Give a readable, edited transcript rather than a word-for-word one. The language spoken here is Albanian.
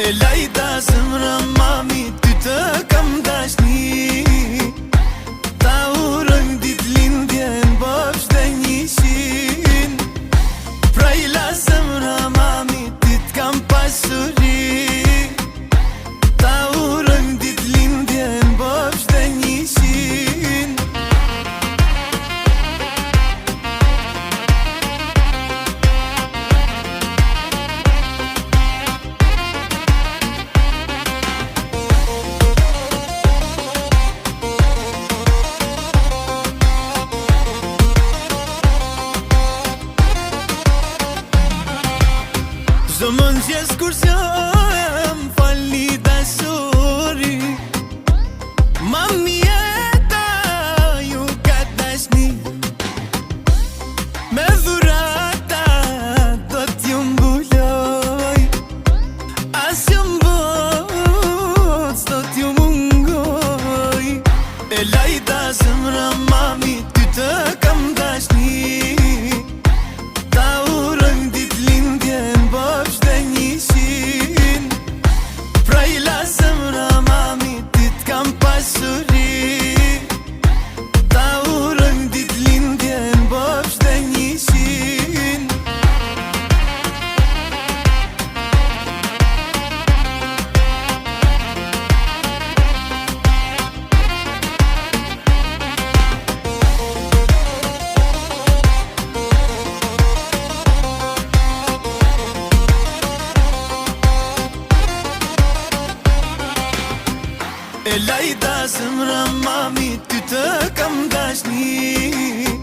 E lajta zemra mami, ty të kam dashni. Ta urojmë ditë lindjen bofsh dhe 100. Pra i la zemra mami, ty t'kam pasuri. Ta urojmë ditë lindjen bofsh dhe 100. Çdo mëngjes kur s'jam falni dashuri. Mami jeta ju ka dashni. Me dhurata do t'ju mbuloj. As ju mbot s'do t'ju mungoj. E lajta zemra mami, ty të kam dashni. Ta urojmë ditë lindjen bofsh dhe 100. Pra i la zemra mami, ty t'kam pasuri. Ta urojmë ditë lindjen bofsh dhe 100. E lajta zemra mami, ty të kam dashni.